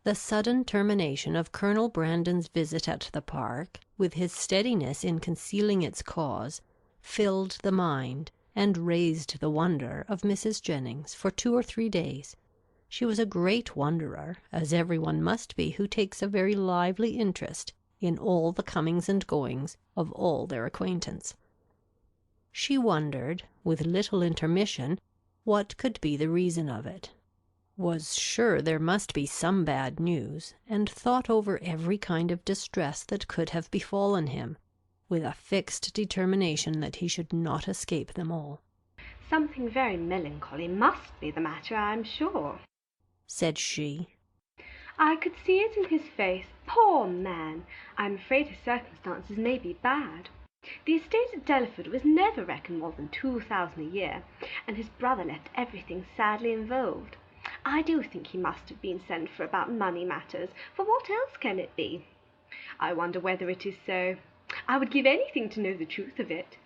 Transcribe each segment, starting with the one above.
The sudden termination of Colonel Brandon's visit at the park, with his steadiness in concealing its cause, filled the mind, and raised the wonder, of Mrs. Jennings for 2 or 3 days. She was a great wonderer, as every one must be who takes a very lively interest in all the comings and goings of all their acquaintance. She wondered, with little intermission, what could be the reason of it, was sure there must be some bad news, and thought over every kind of distress that could have befallen him, with a fixed determination that he should not escape them all. "Something very melancholy must be the matter, I am sure," said she. "I could see it in his face. Poor man! I am afraid his circumstances may be bad. The estate at Delaford was never reckoned more than 2,000 a year, and his brother left everything sadly involved. I do think he must have been sent for about money matters, for what else can it be? I wonder whether it is so. I would give anything to know the truth of it.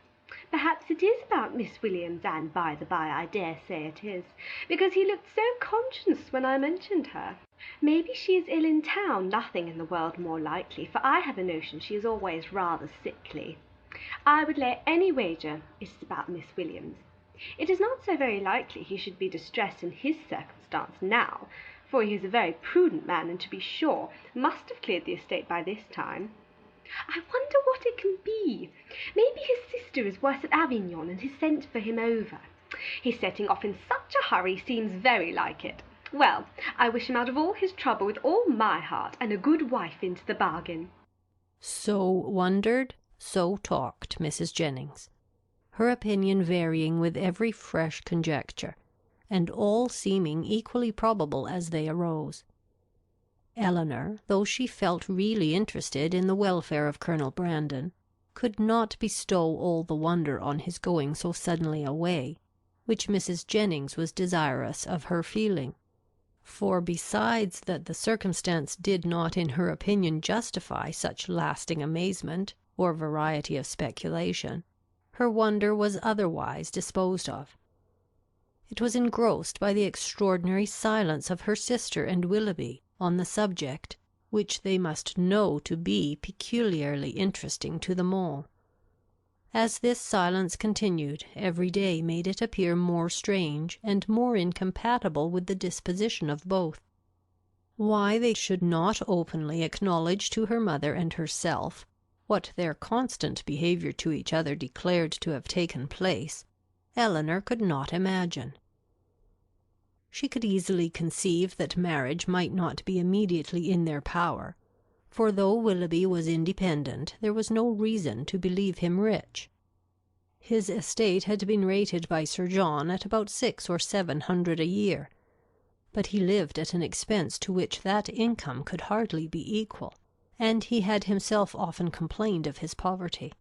Perhaps it is about Miss Williams, and by the by I dare say it is, because he looked so conscious when I mentioned her. Maybe she is ill in town, nothing in the world more likely, for I have a notion she is always rather sickly. I would lay any wager it is about Miss Williams. It is not so very likely he should be distressed in his circumstance now, for he is a very prudent man, and to be sure must have cleared the estate by this time. I wonder what it can be. Maybe his sister is worse at Avignon and has sent for him over. His setting off in such a hurry seems very like it. Well, I wish him out of all his trouble with all my heart, and a good wife into the bargain." So wondered, so talked Mrs. Jennings, her opinion varying with every fresh conjecture, and all seeming equally probable as they arose. Eleanor, though she felt really interested in the welfare of Colonel Brandon, could not bestow all the wonder on his going so suddenly away, which Mrs. Jennings was desirous of her feeling. For besides that the circumstance did not in her opinion justify such lasting amazement or variety of speculation, her wonder was otherwise disposed of. It was engrossed by the extraordinary silence of her sister and Willoughby on the subject, which they must know to be peculiarly interesting to them all. As this silence continued, every day made it appear more strange and more incompatible with the disposition of both. Why they should not openly acknowledge to her mother and herself what their constant behaviour to each other declared to have taken place, Eleanor could not imagine. She could easily conceive that marriage might not be immediately in their power, for though Willoughby was independent, there was no reason to believe him rich. His estate had been rated by Sir John at about 600 or 700 a year, but he lived at an expense to which that income could hardly be equal, and he had himself often complained of his poverty.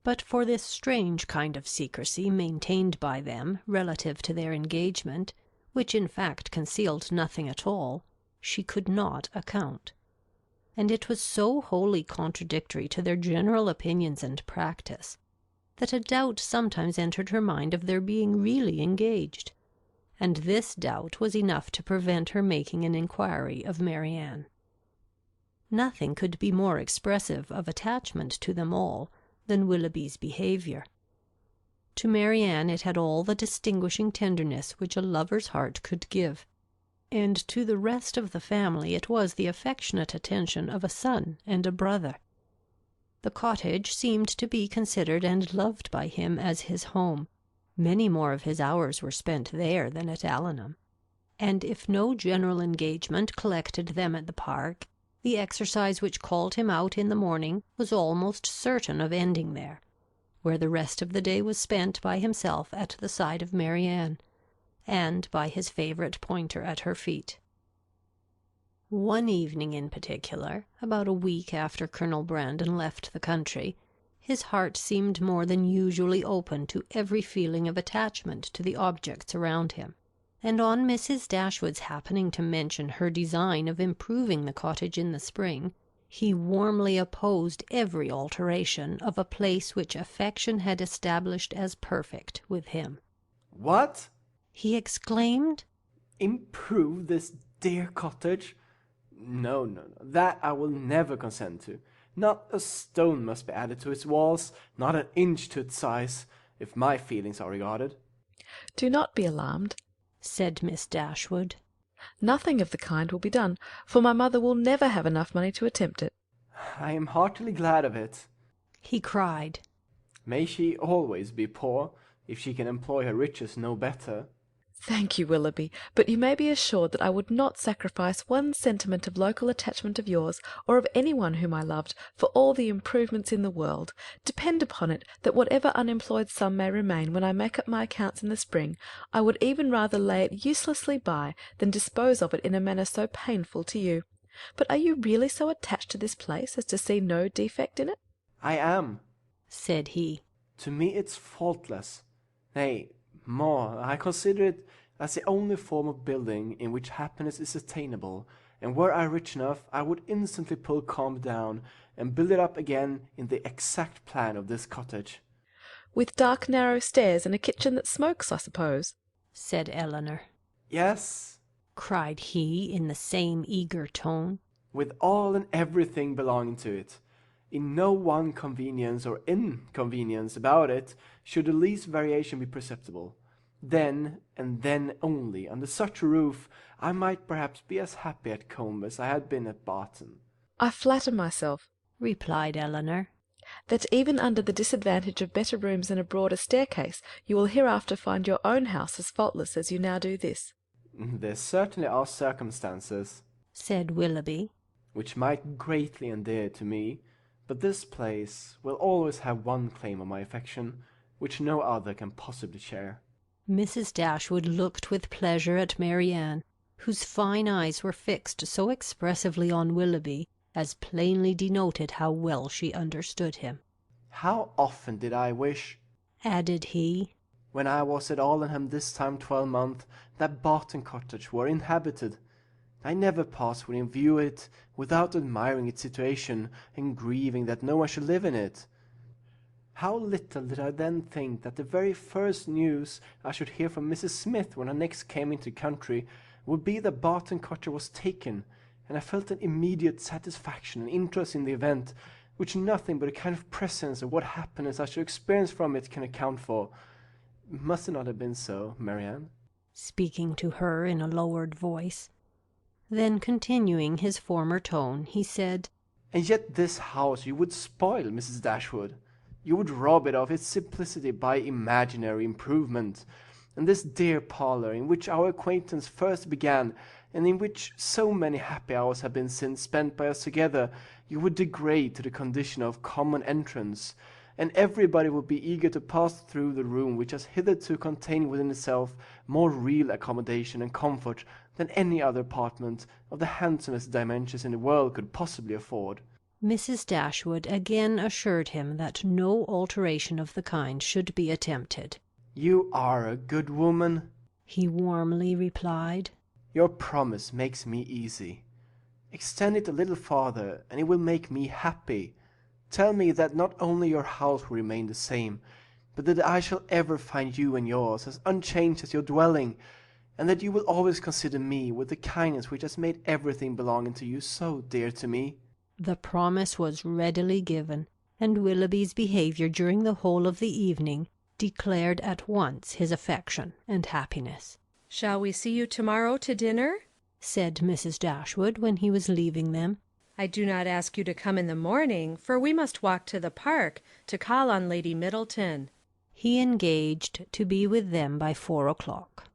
But for this strange kind of secrecy maintained by them relative to their engagement, which in fact concealed nothing at all, she could not account. And it was so wholly contradictory to their general opinions and practice, that a doubt sometimes entered her mind of their being really engaged, and this doubt was enough to prevent her making an inquiry of Marianne. Nothing could be more expressive of attachment to them all than Willoughby's behaviour. To Marianne it had all the distinguishing tenderness which a lover's heart could give, and to the rest of the family it was the affectionate attention of a son and a brother. The cottage seemed to be considered and loved by him as his home. Many more of his hours were spent there than at Allenham, and if no general engagement collected them at the park, the exercise which called him out in the morning was almost certain of ending there, where the rest of the day was spent by himself at the side of Marianne, and by his favourite pointer at her feet. One evening in particular, about a week after Colonel Brandon left the country, his heart seemed more than usually open to every feeling of attachment to the objects around him, and on Mrs. Dashwood's happening to mention her design of improving the cottage in the spring, he warmly opposed every alteration of a place which affection had established as perfect with him. "What?" he exclaimed. "Improve this dear cottage? No, no, no, that I will never consent to. Not a stone must be added to its walls, not an inch to its size, if my feelings are regarded. Do not be alarmed, said Miss Dashwood. Nothing of the kind will be done, for my mother will never have enough money to attempt it. I am heartily glad of it, he cried. May she always be poor, if she can employ her riches no better. Thank you, Willoughby, but you may be assured that I would not sacrifice one sentiment of local attachment of yours, or of any one whom I loved, for all the improvements in the world. Depend upon it that whatever unemployed sum may remain when I make up my accounts in the spring, I would even rather lay it uselessly by than dispose of it in a manner so painful to you. But are you really so attached to this place as to see no defect in it? I am, said he. To me it's faultless. Nay, more, I consider it as the only form of building in which happiness is attainable, and were I rich enough, I would instantly pull Combe down, and build it up again in the exact plan of this cottage. With dark narrow stairs, and a kitchen that smokes, I suppose? said Eleanor. Yes, cried he in the same eager tone. With all and everything belonging to it. In no one convenience or inconvenience about it should the least variation be perceptible. Then, and then only, under such a roof, I might perhaps be as happy at Combe as I had been at Barton. I flatter myself, replied Eleanor, that even under the disadvantage of better rooms and a broader staircase, you will hereafter find your own house as faultless as you now do this. There certainly are circumstances, said Willoughby, which might greatly endear to me, but this place will always have one claim on my affection, which no other can possibly share. Mrs. Dashwood looked with pleasure at Marianne, whose fine eyes were fixed so expressively on Willoughby as plainly denoted how well she understood him. How often did I wish, added he, when I was at Allenham this time 12 month, that Barton cottage were inhabited. I never passed within view it without admiring its situation, and grieving that no one should live in it. How little did I then think that the very first news I should hear from Mrs. Smith when I next came into the country would be that Barton cottage was taken, and I felt an immediate satisfaction and interest in the event, which nothing but a kind of presence of what happiness I should experience from it can account for. Must it not have been so, Marianne? Speaking to her in a lowered voice. Then continuing his former tone, he said, And yet this house you would spoil, Mrs. Dashwood. You would rob it of its simplicity by imaginary improvement. And this dear parlour, in which our acquaintance first began, and in which so many happy hours have been since spent by us together, you would degrade to the condition of common entrance, and everybody would be eager to pass through the room which has hitherto contained within itself more real accommodation and comfort than any other apartment of the handsomest dimensions in the world could possibly afford. Mrs. Dashwood again assured him that no alteration of the kind should be attempted. You are a good woman, he warmly replied. Your promise makes me easy. Extend it a little farther, and it will make me happy. Tell me that not only your house will remain the same, but that I shall ever find you and yours as unchanged as your dwelling, and that you will always consider me with the kindness which has made everything belonging to you so dear to me. The promise was readily given, and Willoughby's behaviour during the whole of the evening declared at once his affection and happiness. "Shall we see you tomorrow to dinner?" said Mrs. Dashwood when he was leaving them. "I do not ask you to come in the morning, for we must walk to the park to call on Lady Middleton." He engaged to be with them by 4 o'clock.